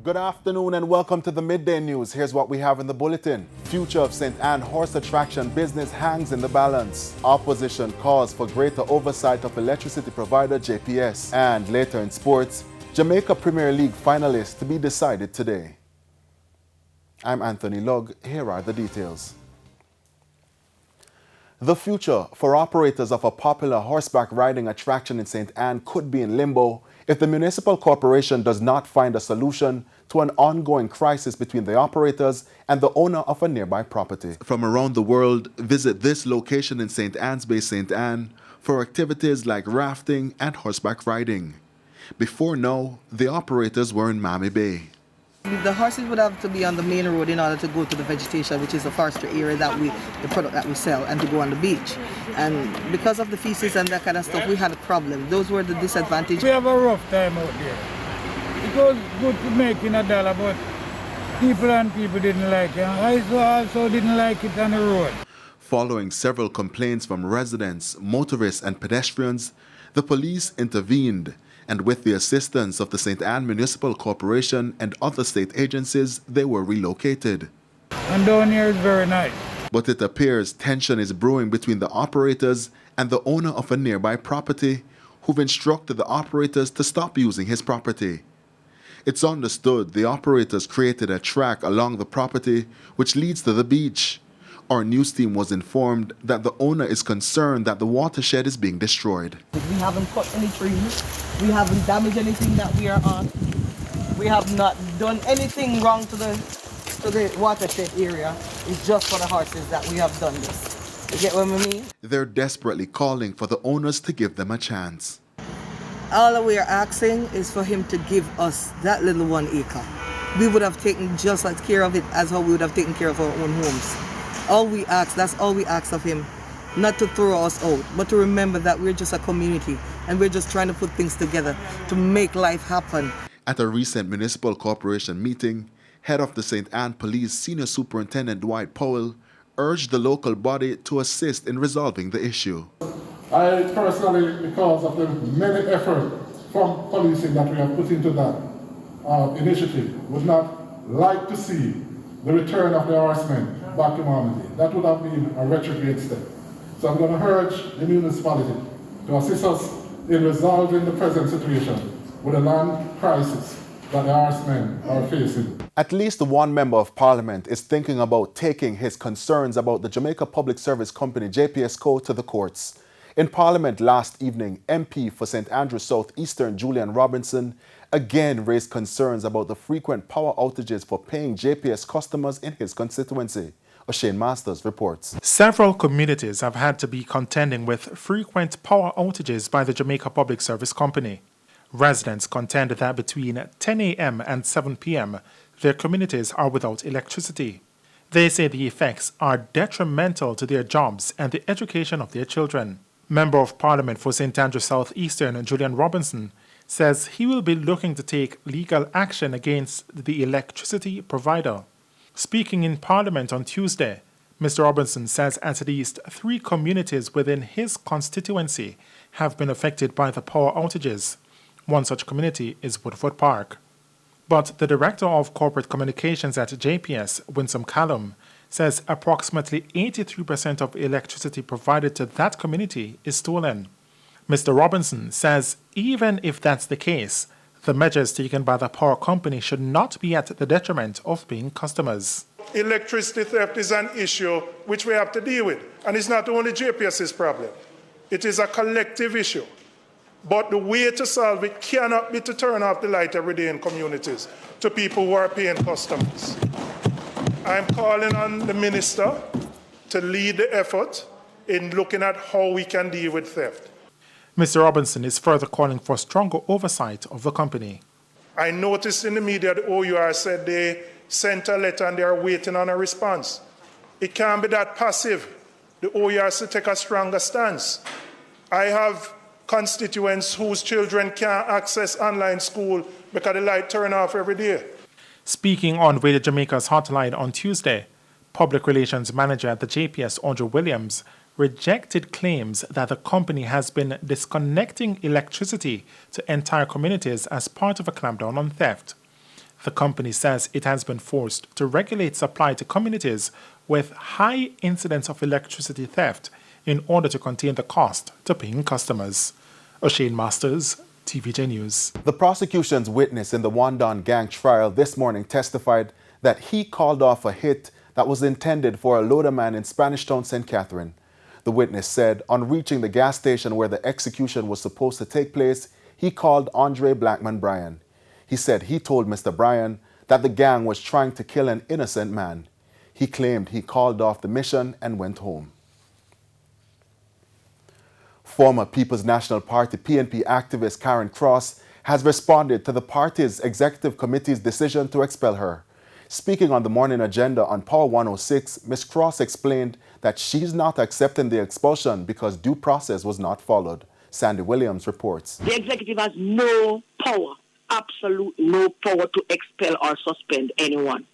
Good afternoon and welcome to the Midday News. Here's what we have in the bulletin. Future of St. Anne horse attraction business hangs in the balance. Opposition calls for greater oversight of electricity provider JPS. And later in sports, Jamaica Premier League finalists to be decided today. I'm Anthony Lugg. Here are the details. The future for operators of a popular horseback riding attraction in St. Anne could be in limbo if the municipal corporation does not find a solution to an ongoing crisis between the operators and the owner of a nearby property. From around the world, visit this location in St. Anne's Bay, St. Anne for activities like rafting and horseback riding. Before now, the operators were in Miami Bay. The horses would have to be on the main road in order to go to the vegetation, which is the forestry area that the product that we sell, and to go on the beach. And because of the feces and that kind of stuff, we had a problem. Those were the disadvantages. We have a rough time out there. It was good to making $1, but people didn't like it. I also didn't like it on the road. Following several complaints from residents, motorists and pedestrians, the police intervened, and with the assistance of the St. Anne Municipal Corporation and other state agencies, they were relocated. And down here is very nice. But it appears tension is brewing between the operators and the owner of a nearby property, who've instructed the operators to stop using his property. It's understood the operators created a track along the property which leads to the beach. Our news team was informed that the owner is concerned that the watershed is being destroyed. We haven't cut any trees. We haven't damaged anything that we are on. We have not done anything wrong to the watershed area. It's just for the horses that we have done this. You get what I mean? They're desperately calling for the owners to give them a chance. All that we are asking is for him to give us that little 1 acre. We would have taken just as care of it as how we would have taken care of our own homes. That's all we ask of him, not to throw us out, but to remember that we're just a community and we're just trying to put things together to make life happen. At a recent municipal corporation meeting, head of the St. Anne Police Senior Superintendent Dwight Powell urged the local body to assist in resolving the issue. I personally, because of the many efforts from policing that we have put into that initiative, would not like to see the return of the horsemen back to Normandy. That would have been a retrograde step. So I'm going to urge the municipality to assist us in resolving the present situation with the land crisis that the horsemen are facing. At least one member of parliament is thinking about taking his concerns about the Jamaica Public Service Company JPS Co to the courts. In Parliament last evening, MP for St. Andrews South Eastern Julian Robinson again raised concerns about the frequent power outages for paying JPS customers in his constituency. O'Shane Masters reports. Several communities have had to be contending with frequent power outages by the Jamaica Public Service Company. Residents contend that between 10 a.m. and 7 p.m., their communities are without electricity. They say the effects are detrimental to their jobs and the education of their children. Member of Parliament for St. Andrews South Eastern, Julian Robinson, says he will be looking to take legal action against the electricity provider. Speaking in Parliament on Tuesday, Mr. Robinson says at least 3 communities within his constituency have been affected by the power outages. One such community is Woodford Park. But the Director of Corporate Communications at JPS, Winsome Callum, says approximately 83% of electricity provided to that community is stolen. Mr. Robinson says even if that's the case, the measures taken by the power company should not be at the detriment of paying customers. Electricity theft is an issue which we have to deal with. And it's not only JPS's problem. It is a collective issue. But the way to solve it cannot be to turn off the light every day in communities to people who are paying customers. I'm calling on the minister to lead the effort in looking at how we can deal with theft. Mr. Robinson is further calling for stronger oversight of the company. I noticed in the media the OUR said they sent a letter and they are waiting on a response. It can't be that passive. The OUR has to take a stronger stance. I have constituents whose children can't access online school because the light turn off every day. Speaking on Radio Jamaica's hotline on Tuesday, Public Relations Manager at the JPS, Andrew Williams, rejected claims that the company has been disconnecting electricity to entire communities as part of a clampdown on theft. The company says it has been forced to regulate supply to communities with high incidence of electricity theft in order to contain the cost to paying customers. O'Shane Masters, TVJ News. The prosecution's witness in the Wandon gang trial this morning testified that he called off a hit that was intended for a loaderman in Spanish Town, St. Catherine. The witness said on reaching the gas station where the execution was supposed to take place, he called Andre Blackman Bryan. He said he told Mr. Bryan that the gang was trying to kill an innocent man. He claimed he called off the mission and went home. Former People's National Party PNP activist Karen Cross has responded to the party's executive committee's decision to expel her. Speaking on the morning agenda on Power 106, Ms. Cross explained that she's not accepting the expulsion because due process was not followed. Sandy Williams reports. The executive has no power, absolute no power to expel or suspend anyone.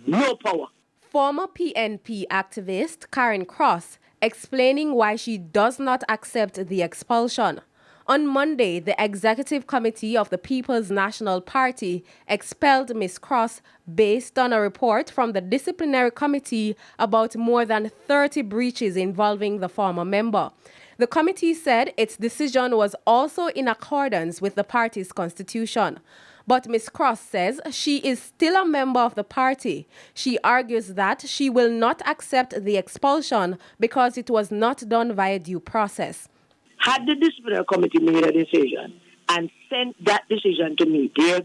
No power. Former PNP activist Karen Cross explaining why she does not accept the expulsion. On Monday, the Executive Committee of the People's National Party expelled Ms. Cross based on a report from the Disciplinary Committee about more than 30 breaches involving the former member. The committee said its decision was also in accordance with the party's constitution. But Ms. Cross says she is still a member of the party. She argues that she will not accept the expulsion because it was not done via due process. Had the disciplinary committee made a decision and sent that decision to me, they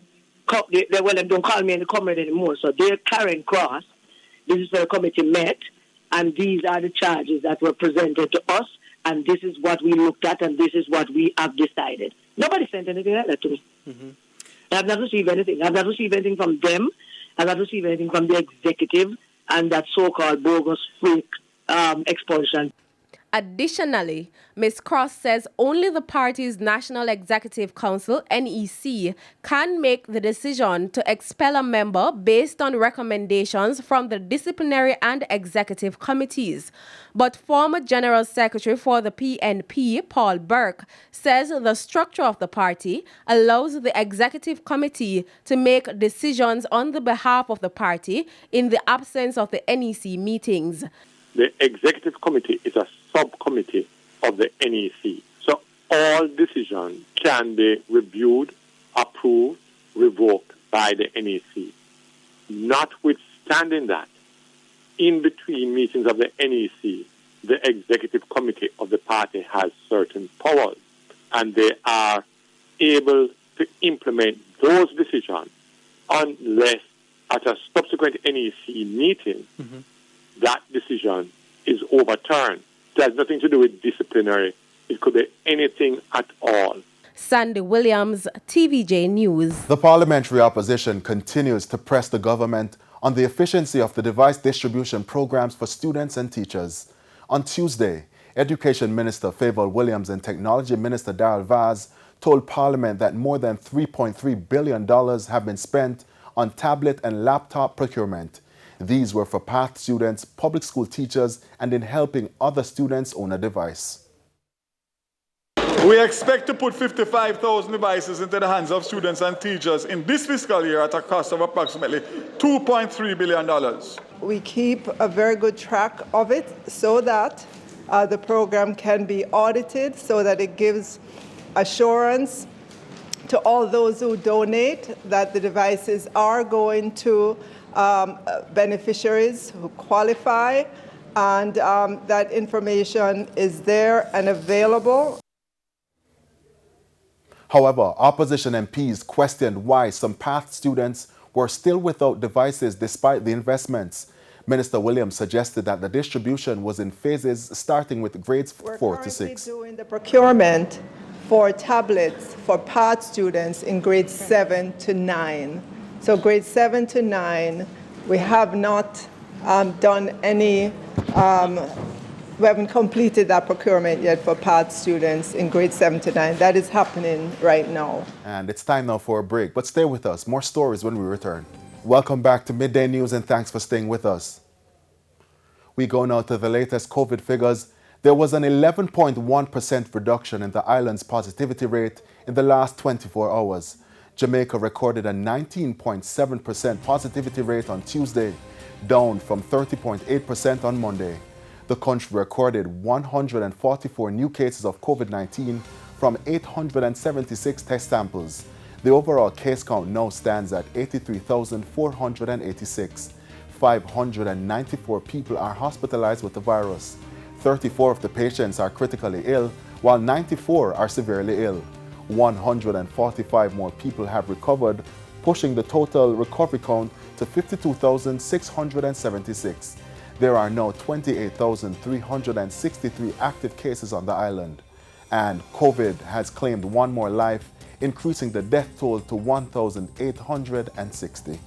don't call me any comrade anymore, so they're Karen Cross, the disciplinary committee met, and these are the charges that were presented to us, and this is what we looked at, and this is what we have decided. Nobody sent anything like that to me. I have not received anything. I have not received anything from them. I have not received anything from the executive and that so-called bogus fake expulsion. Additionally, Ms. Cross says only the party's National Executive Council, NEC, can make the decision to expel a member based on recommendations from the disciplinary and executive committees. But former General Secretary for the PNP, Paul Burke, says the structure of the party allows the executive committee to make decisions on the behalf of the party in the absence of the NEC meetings. The executive committee is a subcommittee of the NEC. So all decisions can be reviewed, approved, revoked by the NEC. Notwithstanding that, in between meetings of the NEC, the executive committee of the party has certain powers, and they are able to implement those decisions unless at a subsequent NEC meeting, that decision is overturned. It has nothing to do with disciplinary. It could be anything at all. Sandy Williams, TVJ News. The parliamentary opposition continues to press the government on the efficiency of the device distribution programs for students and teachers. On Tuesday, Education Minister Favour Williams and Technology Minister Darrell Vaz told Parliament that more than $3.3 billion have been spent on tablet and laptop procurement. These were for PATH students, public school teachers, and in helping other students own a device. We expect to put 55,000 devices into the hands of students and teachers in this fiscal year at a cost of approximately $2.3 billion. We keep a very good track of it so that the program can be audited, so that it gives assurance to all those who donate that the devices are going to beneficiaries who qualify, and that information is there and available. However, opposition MPs questioned why some PATH students were still without devices despite the investments. Minister Williams suggested that the distribution was in phases starting with grades 4 to 6. We're doing the procurement for tablets for PATH students in grades 7 to 9. So grades 7 to 9, we have not done any, we haven't completed that procurement yet for PATH students in grades 7 to 9. That is happening right now. And it's time now for a break, but stay with us. More stories when we return. Welcome back to Midday News and thanks for staying with us. We go now to the latest COVID figures. There was an 11.1% reduction in the island's positivity rate in the last 24 hours. Jamaica recorded a 19.7% positivity rate on Tuesday, down from 30.8% on Monday. The country recorded 144 new cases of COVID-19 from 876 test samples. The overall case count now stands at 83,486. 594 people are hospitalized with the virus. 34 of the patients are critically ill, while 94 are severely ill. 145 more people have recovered, pushing the total recovery count to 52,676. There are now 28,363 active cases on the island. And COVID has claimed one more life, increasing the death toll to 1,860.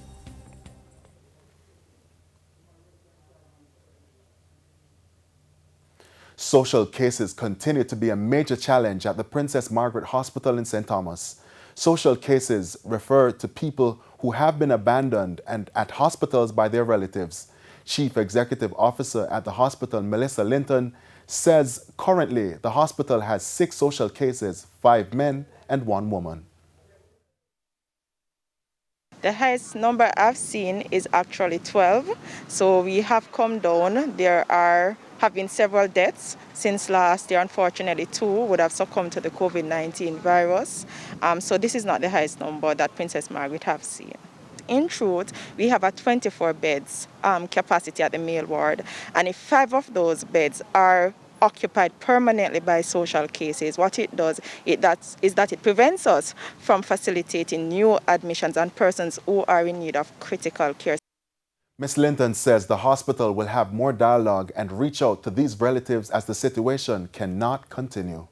Social cases continue to be a major challenge at the Princess Margaret Hospital in St. Thomas. Social cases refer to people who have been abandoned and at hospitals by their relatives. Chief Executive Officer at the hospital, Melissa Linton, says currently the hospital has 6 social cases, 5 men and 1 woman. The highest number I've seen is actually 12. So we have come down. There have been several deaths since last year. Unfortunately, 2 would have succumbed to the COVID-19 virus. So this is not the highest number that Princess Margaret have seen. In truth, we have a 24 beds capacity at the male ward, and if 5 of those beds are occupied permanently by social cases, what it does is that it prevents us from facilitating new admissions and persons who are in need of critical care. Ms. Linton says the hospital will have more dialogue and reach out to these relatives as the situation cannot continue.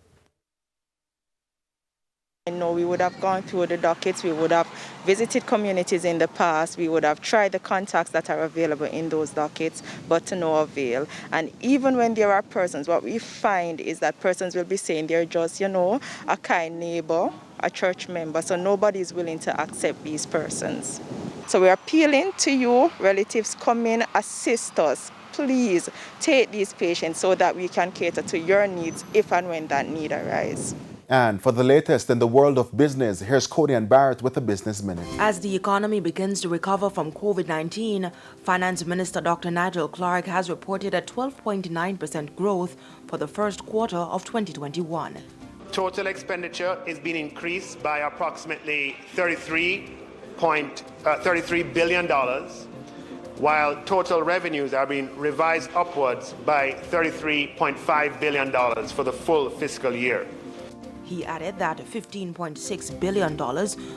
I know we would have gone through the dockets, we would have visited communities in the past, we would have tried the contacts that are available in those dockets, but to no avail. And even when there are persons, what we find is that persons will be saying they're just, a kind neighbor, a church member, so nobody is willing to accept these persons. So we're appealing to you, relatives, come in, assist us. Please take these patients so that we can cater to your needs if and when that need arises. And for the latest in the world of business, here's Cody and Barrett with a Business Minute. As the economy begins to recover from COVID-19, Finance Minister Dr. Nigel Clark has reported a 12.9% growth for the first quarter of 2021. Total expenditure is being increased by approximately $33 billion, while total revenues are being revised upwards by $33.5 billion for the full fiscal year. He added that $15.6 billion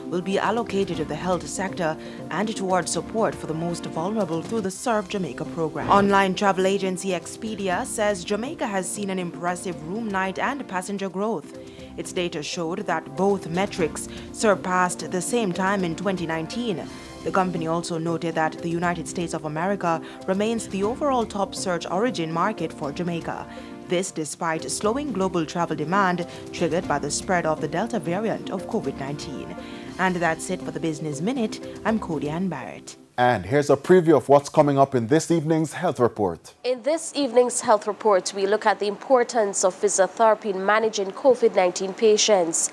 will be allocated to the health sector and towards support for the most vulnerable through the Serve Jamaica program. Online travel agency Expedia says Jamaica has seen an impressive room night and passenger growth. Its data showed that both metrics surpassed the same time in 2019. The company also noted that the United States of America remains the overall top search origin market for Jamaica. This despite slowing global travel demand triggered by the spread of the Delta variant of COVID-19. And that's it for the Business Minute. I'm Cody Ann Barrett. And here's a preview of what's coming up in this evening's Health Report. In this evening's Health Report, we look at the importance of physiotherapy in managing COVID-19 patients.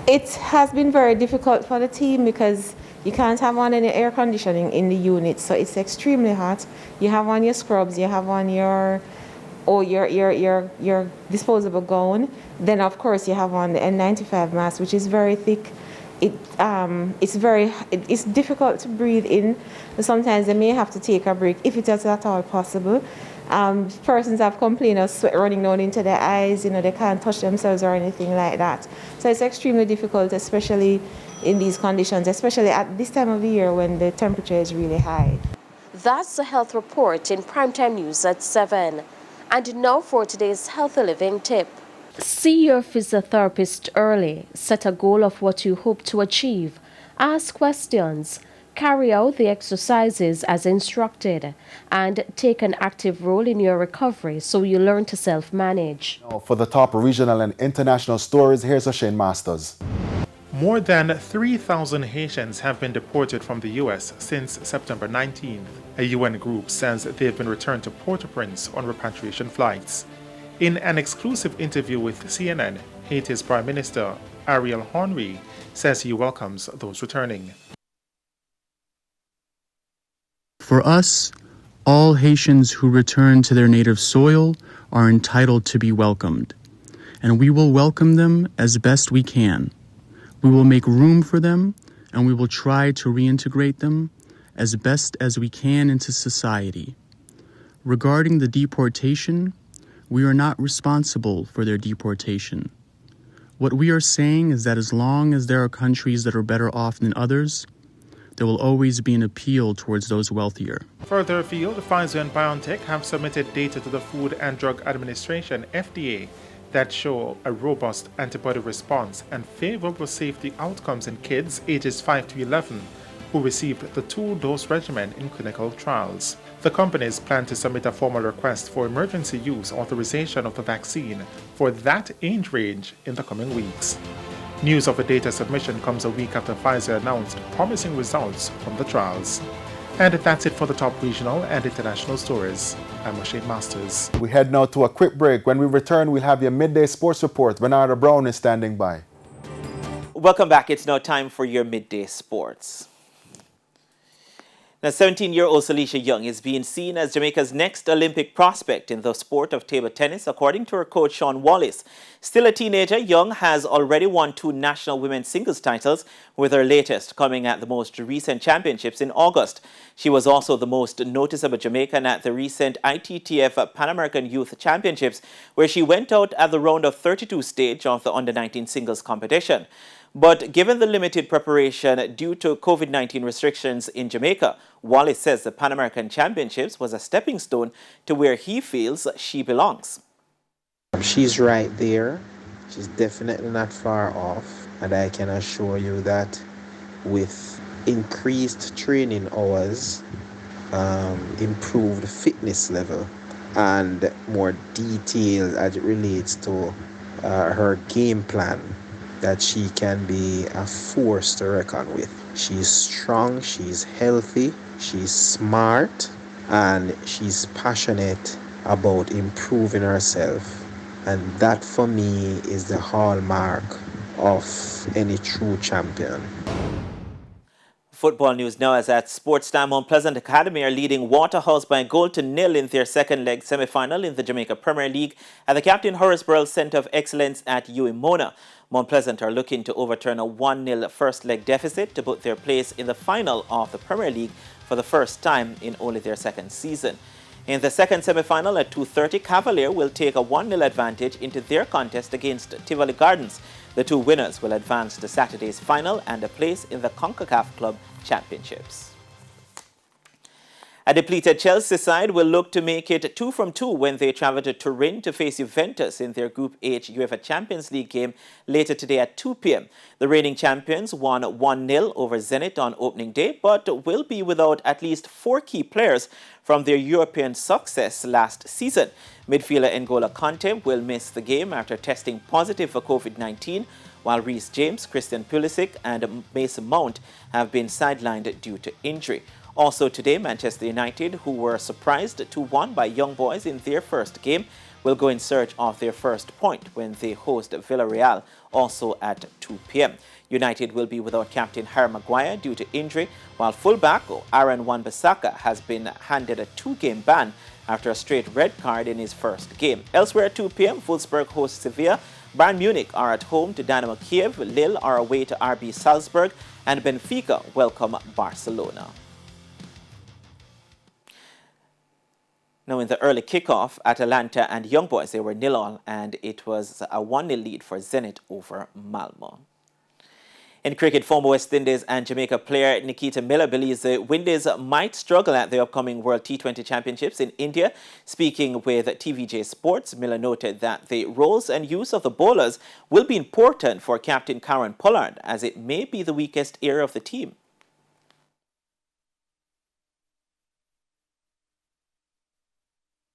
It has been very difficult for the team because you can't have on any air conditioning in the unit, so it's extremely hot. You have on your scrubs, you have on your disposable gown. Then of course you have on the N95 mask, which is very thick. It's difficult to breathe in. Sometimes they may have to take a break if it is at all possible. Persons have complained of sweat running down into their eyes. They can't touch themselves or anything like that. So it's extremely difficult, especially in these conditions, especially at this time of the year when the temperature is really high. That's the Health Report in Primetime News at 7. And now for today's Healthy Living tip. See your physiotherapist early. Set a goal of what you hope to achieve. Ask questions. Carry out the exercises as instructed. And take an active role in your recovery so you learn to self-manage. Now for the top regional and international stories, here's O'Shane Masters. More than 3,000 Haitians have been deported from the U.S. since September 19th. A UN group says they have been returned to Port-au-Prince on repatriation flights. In an exclusive interview with CNN, Haiti's Prime Minister Ariel Hornery, says he welcomes those returning. For us, all Haitians who return to their native soil are entitled to be welcomed, and we will welcome them as best we can. We will make room for them, and we will try to reintegrate them as best as we can into society. Regarding the deportation, we are not responsible for their deportation. What we are saying is that as long as there are countries that are better off than others, there will always be an appeal towards those wealthier. Further afield, Pfizer and BioNTech have submitted data to the Food and Drug Administration, FDA, that show a robust antibody response and favorable safety outcomes in kids ages 5 to 11 who received the 2-dose regimen in clinical trials. The companies plan to submit a formal request for emergency use authorization of the vaccine for that age range in the coming weeks. News of the data submission comes a week after Pfizer announced promising results from the trials. And that's it for the top regional and international stories. I'm O'Shane Masters. We head now to a quick break. When we return, we'll have your midday sports report. Renata Brown is standing by. Welcome back. It's now time for your midday sports. Now, 17-year-old Salisha Young is being seen as Jamaica's next Olympic prospect in the sport of table tennis, according to her coach, Sean Wallace. Still a teenager, Young has already won 2 national women's singles titles, with her latest coming at the most recent championships in August. She was also the most noticeable Jamaican at the recent ITTF Pan American Youth Championships, where she went out at the round of 32 stage of the under-19 singles competition. But given the limited preparation due to COVID-19 restrictions in Jamaica, Wallace says the Pan American Championships was a stepping stone to where he feels she belongs. She's right there. She's definitely not far off. And I can assure you that with increased training hours, improved fitness level, and more details as it relates to her game plan, that she can be a force to reckon with. She's strong, she's healthy, she's smart, and she's passionate about improving herself. And that for me is the hallmark of any true champion. Football news now, as at Sports Time, Mount Pleasant Academy are leading Waterhouse by a goal to nil in their second leg semi-final in the Jamaica Premier League at the Captain Horace Centre of Excellence at Uemona. Mount Pleasant are looking to overturn a 1-0 first leg deficit to put their place in the final of the Premier League for the first time in only their second season. In the second semi-final at 2:30, Cavalier will take a 1-0 advantage into their contest against Tivoli Gardens. The 2 winners will advance to Saturday's final and a place in the CONCACAF Club Championships. A depleted Chelsea side will look to make it 2 from 2 when they travel to Turin to face Juventus in their Group H UEFA Champions League game later today at 2 p.m. The reigning champions won 1-0 over Zenit on opening day, but will be without at least 4 key players from their European success last season. Midfielder N'Golo Kanté will miss the game after testing positive for COVID-19, while Reece James, Christian Pulisic and Mason Mount have been sidelined due to injury. Also today, Manchester United, who were surprised 2-1 by Young Boys in their first game, will go in search of their first point when they host Villarreal, also at 2 p.m. United will be without captain Harry Maguire due to injury, while fullback Aaron Wan-Bissaka has been handed a 2-game ban after a straight red card in his first game. Elsewhere at 2 p.m., Wolfsburg hosts Sevilla, Bayern Munich are at home to Dynamo Kiev, Lille are away to RB Salzburg, and Benfica welcome Barcelona. Now, in the early kickoff, Atalanta and Young Boys, they were 0-0, and it was a 1-0 lead for Zenit over Malmo. In cricket, former West Indies and Jamaica player Nikita Miller believes the Windies might struggle at the upcoming World T20 Championships in India. Speaking with TVJ Sports, Miller noted that the roles and use of the bowlers will be important for captain Karen Pollard, as it may be the weakest area of the team.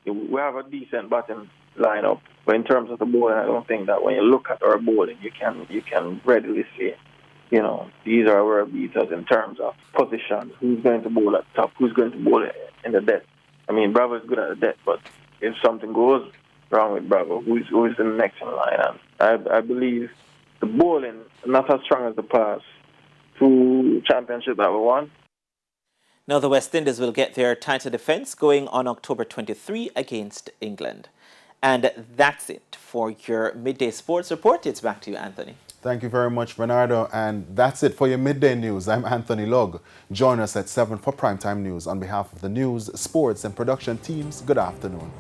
We have a decent batting lineup, but in terms of the bowling, I don't think that when you look at our bowling, you can readily say, you know, these are our beaters in terms of position. Who's going to bowl at top? Who's going to bowl in the death? I mean, Bravo is good at the death, but if something goes wrong with Bravo, who is the next in line? And I believe the the bowling not as strong as the past two championship that we won. Now the West Indies will get their title defence going on October 23 against England. And that's it for your Midday Sports Report. It's back to you, Anthony. Thank you very much, Bernardo. And that's it for your Midday News. I'm Anthony Log. Join us at 7 for Primetime News. On behalf of the news, sports, and production teams, good afternoon.